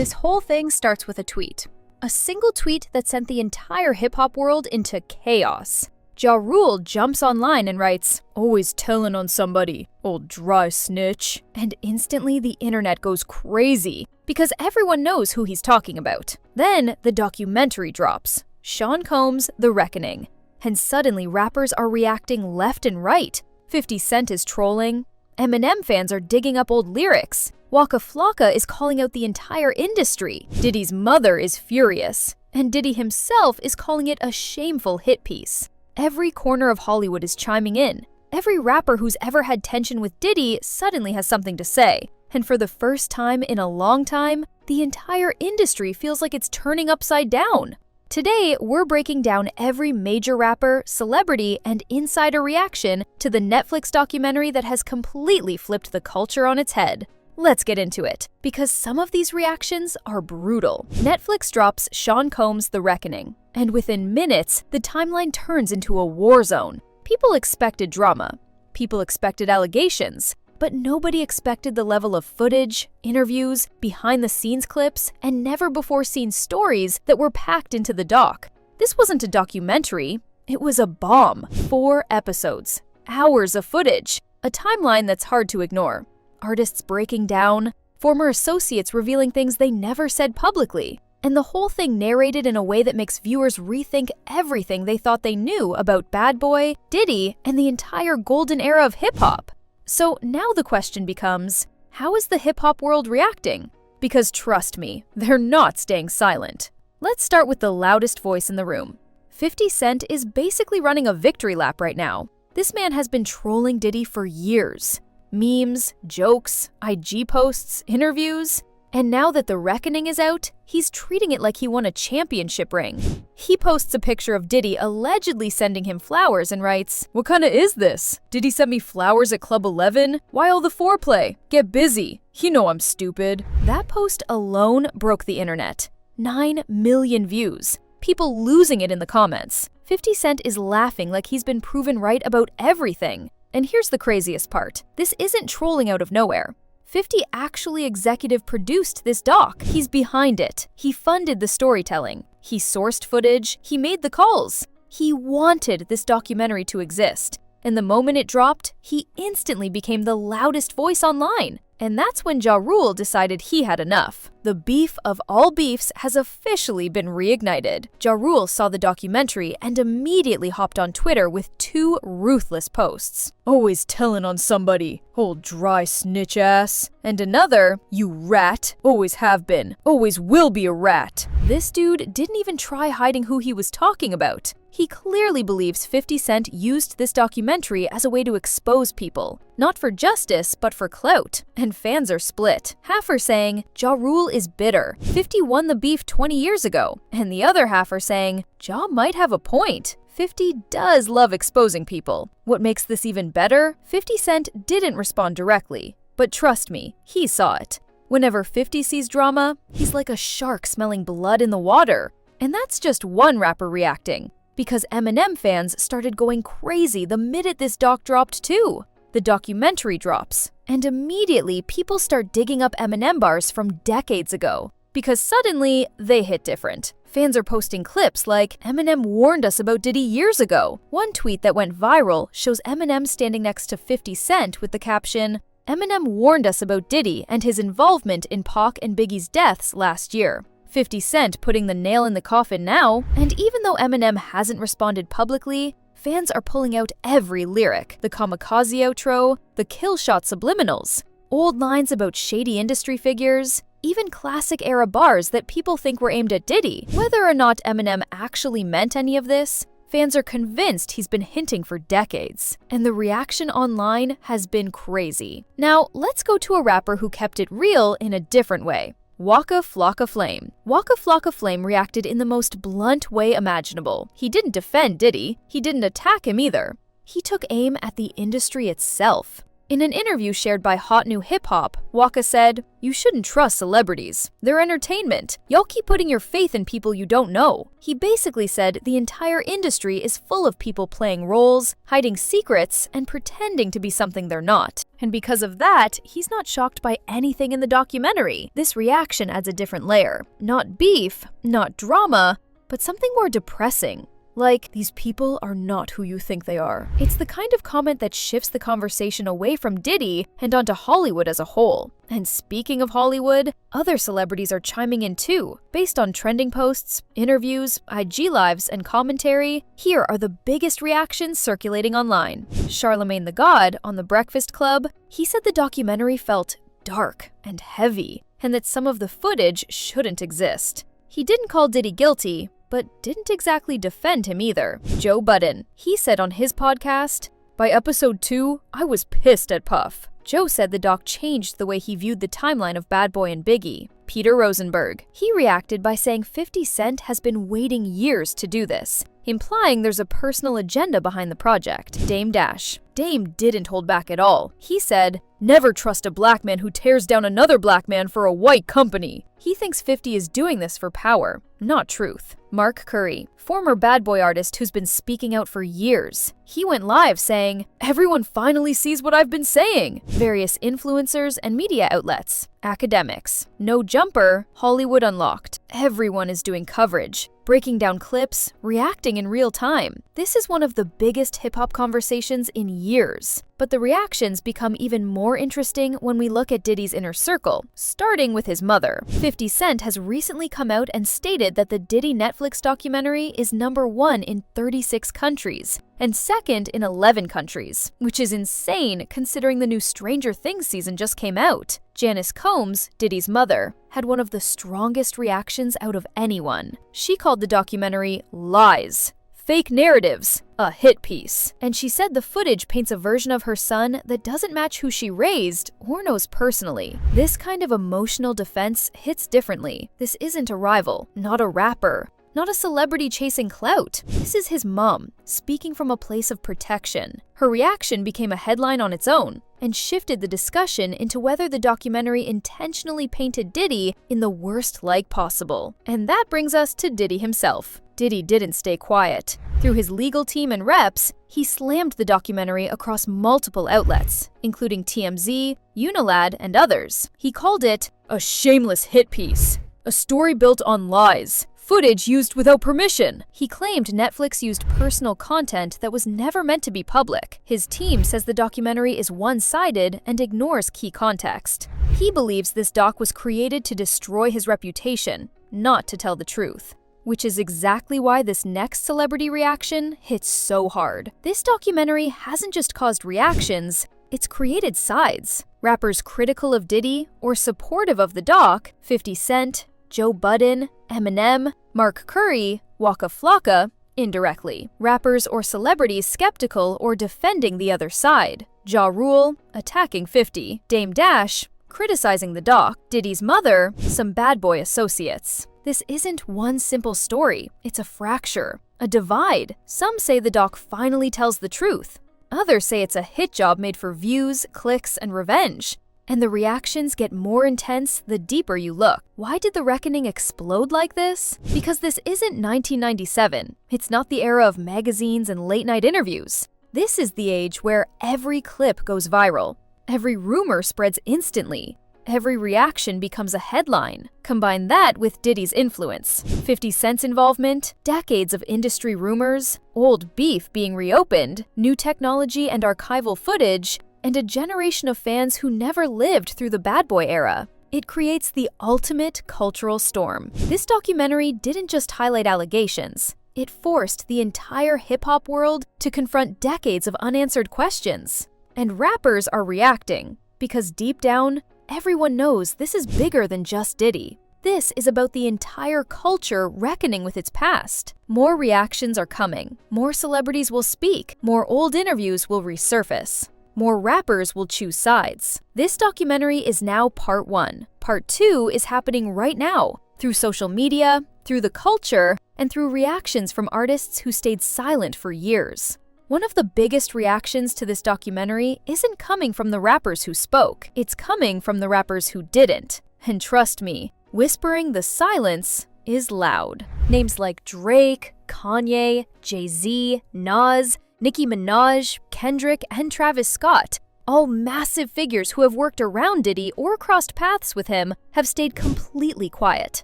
This whole thing starts with a tweet. A single tweet that sent the entire hip-hop world into chaos. Ja Rule jumps online and writes, "Always telling on somebody, old dry snitch." And instantly the internet goes crazy, because everyone knows who he's talking about. Then the documentary drops, Sean Combs' The Reckoning. And suddenly rappers are reacting left and right. 50 Cent is trolling. Eminem fans are digging up old lyrics. Waka Flocka is calling out the entire industry. Diddy's mother is furious. And Diddy himself is calling it a shameful hit piece. Every corner of Hollywood is chiming in. Every rapper who's ever had tension with Diddy suddenly has something to say. And for the first time in a long time, the entire industry feels like it's turning upside down. Today, we're breaking down every major rapper, celebrity, and insider reaction to the Netflix documentary that has completely flipped the culture on its head. Let's get into it, because some of these reactions are brutal. Netflix drops Sean Combs' The Reckoning, and within minutes, the timeline turns into a war zone. People expected drama. People expected allegations. But nobody expected the level of footage, interviews, behind-the-scenes clips, and never-before-seen stories that were packed into the doc. This wasn't a documentary. It was a bomb. 4 episodes. Hours of footage. A timeline that's hard to ignore. Artists breaking down. Former associates revealing things they never said publicly. And the whole thing narrated in a way that makes viewers rethink everything they thought they knew about Bad Boy, Diddy, and the entire golden era of hip-hop. So now the question becomes, how is the hip-hop world reacting? Because trust me, they're not staying silent. Let's start with the loudest voice in the room. 50 Cent is basically running a victory lap right now. This man has been trolling Diddy for years. Memes, jokes, IG posts, interviews. And now that The Reckoning is out, he's treating it like he won a championship ring. He posts a picture of Diddy allegedly sending him flowers and writes, "What kinda is this? Diddy sent me flowers at Club 11? Why all the foreplay? Get busy. You know I'm stupid." That post alone broke the internet. 9 million views. People losing it in the comments. 50 Cent is laughing like he's been proven right about everything. And here's the craziest part. This isn't trolling out of nowhere. 50 actually executive produced this doc. He's behind it. He funded the storytelling. He sourced footage. He made the calls. He wanted this documentary to exist. And the moment it dropped, he instantly became the loudest voice online. And that's when Ja Rule decided he had enough. The beef of all beefs has officially been reignited. Ja Rule saw the documentary and immediately hopped on Twitter with 2 ruthless posts. "Always telling on somebody, old dry snitch ass." And another, "You rat, always have been, always will be a rat." This dude didn't even try hiding who he was talking about. He clearly believes 50 Cent used this documentary as a way to expose people. Not for justice, but for clout. And fans are split. Half are saying, Ja Rule is bitter. 50 won the beef 20 years ago. And the other half are saying, Ja might have a point. 50 does love exposing people. What makes this even better? 50 Cent didn't respond directly. But trust me, he saw it. Whenever 50 sees drama, he's like a shark smelling blood in the water. And that's just one rapper reacting. Because Eminem fans started going crazy the minute this doc dropped too. The documentary drops, and immediately people start digging up Eminem bars from decades ago. Because suddenly, they hit different. Fans are posting clips like, "Eminem warned us about Diddy years ago." One tweet that went viral shows Eminem standing next to 50 Cent with the caption, "Eminem warned us about Diddy and his involvement in Pac and Biggie's deaths last year." 50 Cent putting the nail in the coffin now, and even though Eminem hasn't responded publicly, fans are pulling out every lyric, the kamikaze outro, the kill shot subliminals, old lines about shady industry figures, even classic era bars that people think were aimed at Diddy. Whether or not Eminem actually meant any of this, fans are convinced he's been hinting for decades. And the reaction online has been crazy. Now, let's go to a rapper who kept it real in a different way. Waka Flocka Flame. Waka Flocka Flame reacted in the most blunt way imaginable. He didn't defend Diddy. He didn't attack him either. He took aim at the industry itself. In an interview shared by Hot New Hip Hop, Waka said, "You shouldn't trust celebrities. They're entertainment. Y'all keep putting your faith in people you don't know." He basically said the entire industry is full of people playing roles, hiding secrets, and pretending to be something they're not. And because of that, he's not shocked by anything in the documentary. This reaction adds a different layer. Not beef, not drama, but something more depressing. Like, these people are not who you think they are. It's the kind of comment that shifts the conversation away from Diddy and onto Hollywood as a whole. And speaking of Hollywood, other celebrities are chiming in too. Based on trending posts, interviews, IG lives, and commentary, here are the biggest reactions circulating online. Charlemagne the God on The Breakfast Club, he said the documentary felt dark and heavy, and that some of the footage shouldn't exist. He didn't call Diddy guilty, but didn't exactly defend him either. Joe Budden, he said on his podcast, "By episode 2, I was pissed at Puff." Joe said the doc changed the way he viewed the timeline of Bad Boy and Biggie. Peter Rosenberg, he reacted by saying 50 Cent has been waiting years to do this, implying there's a personal agenda behind the project. Dame Dash, Dame didn't hold back at all. He said, "Never trust a black man who tears down another black man for a white company." He thinks 50 is doing this for power, not truth. Mark Curry, former Bad Boy artist who's been speaking out for years. He went live saying, "Everyone finally sees what I've been saying." Various influencers and media outlets, academics, No Jumper, Hollywood Unlocked. Everyone is doing coverage, breaking down clips, reacting in real time. This is one of the biggest hip-hop conversations in years. But the reactions become even more interesting when we look at Diddy's inner circle, starting with his mother. 50 Cent has recently come out and stated that the Diddy Netflix documentary is #1 in 36 countries and second in 11 countries, which is insane considering the new Stranger Things season just came out. Janice Combs, Diddy's mother, had one of the strongest reactions out of anyone. She called the documentary lies, fake narratives, a hit piece. And she said the footage paints a version of her son that doesn't match who she raised or knows personally. This kind of emotional defense hits differently. This isn't a rival, not a rapper, not a celebrity chasing clout. This is his mom, speaking from a place of protection. Her reaction became a headline on its own and shifted the discussion into whether the documentary intentionally painted Diddy in the worst light possible. And that brings us to Diddy himself. Diddy didn't stay quiet. Through his legal team and reps, he slammed the documentary across multiple outlets, including TMZ, Unilad, and others. He called it a shameless hit piece, a story built on lies, footage used without permission. He claimed Netflix used personal content that was never meant to be public. His team says the documentary is one-sided and ignores key context. He believes this doc was created to destroy his reputation, not to tell the truth. Which is exactly why this next celebrity reaction hits so hard. This documentary hasn't just caused reactions, it's created sides. Rappers critical of Diddy or supportive of the doc, 50 Cent, Joe Budden, Eminem, Mark Curry, Waka Flocka, indirectly. Rappers or celebrities skeptical or defending the other side. Ja Rule, attacking 50. Dame Dash, criticizing the doc. Diddy's mother, some bad boy associates. This isn't one simple story, it's a fracture, a divide. Some say the doc finally tells the truth. Others say it's a hit job made for views, clicks, and revenge. And the reactions get more intense the deeper you look. Why did the reckoning explode like this? Because this isn't 1997. It's not the era of magazines and late-night interviews. This is the age where every clip goes viral. Every rumor spreads instantly. Every reaction becomes a headline. Combine that with Diddy's influence, 50 Cent's involvement, decades of industry rumors, old beef being reopened, new technology and archival footage, and a generation of fans who never lived through the Bad Boy era. It creates the ultimate cultural storm. This documentary didn't just highlight allegations. It forced the entire hip-hop world to confront decades of unanswered questions. And rappers are reacting, because deep down, everyone knows this is bigger than just Diddy. This is about the entire culture reckoning with its past. More reactions are coming. More celebrities will speak. More old interviews will resurface. More rappers will choose sides. This documentary is now part 1. Part 2 is happening right now, through social media, through the culture, and through reactions from artists who stayed silent for years. One of the biggest reactions to this documentary isn't coming from the rappers who spoke, it's coming from the rappers who didn't. And trust me, whispering the silence is loud. Names like Drake, Kanye, Jay-Z, Nas, Nicki Minaj, Kendrick, and Travis Scott, all massive figures who have worked around Diddy or crossed paths with him, have stayed completely quiet.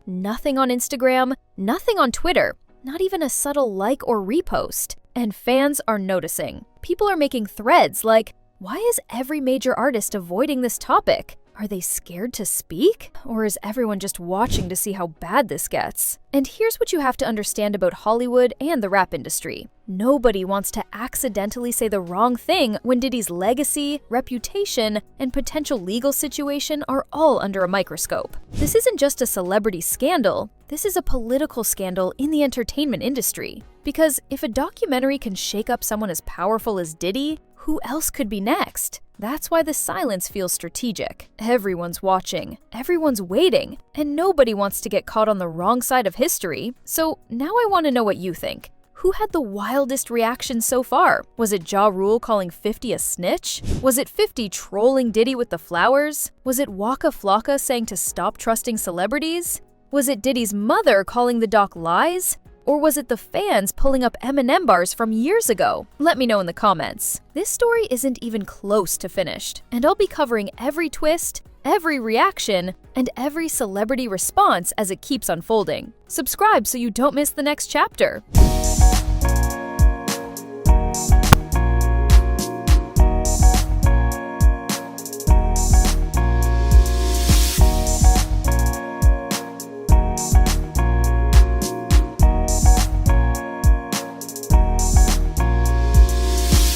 Nothing on Instagram, nothing on Twitter, not even a subtle like or repost. And fans are noticing. People are making threads like, why is every major artist avoiding this topic? Are they scared to speak? Or is everyone just watching to see how bad this gets? And here's what you have to understand about Hollywood and the rap industry. Nobody wants to accidentally say the wrong thing when Diddy's legacy, reputation, and potential legal situation are all under a microscope. This isn't just a celebrity scandal, this is a political scandal in the entertainment industry. Because if a documentary can shake up someone as powerful as Diddy, who else could be next? That's why the silence feels strategic. Everyone's watching, everyone's waiting, and nobody wants to get caught on the wrong side of history. So now I want to know what you think. Who had the wildest reaction so far? Was it Ja Rule calling 50 a snitch? Was it 50 trolling Diddy with the flowers? Was it Waka Flocka saying to stop trusting celebrities? Was it Diddy's mother calling the doc lies? Or was it the fans pulling up Eminem bars from years ago? Let me know in the comments. This story isn't even close to finished, and I'll be covering every twist, every reaction, and every celebrity response as it keeps unfolding. Subscribe so you don't miss the next chapter.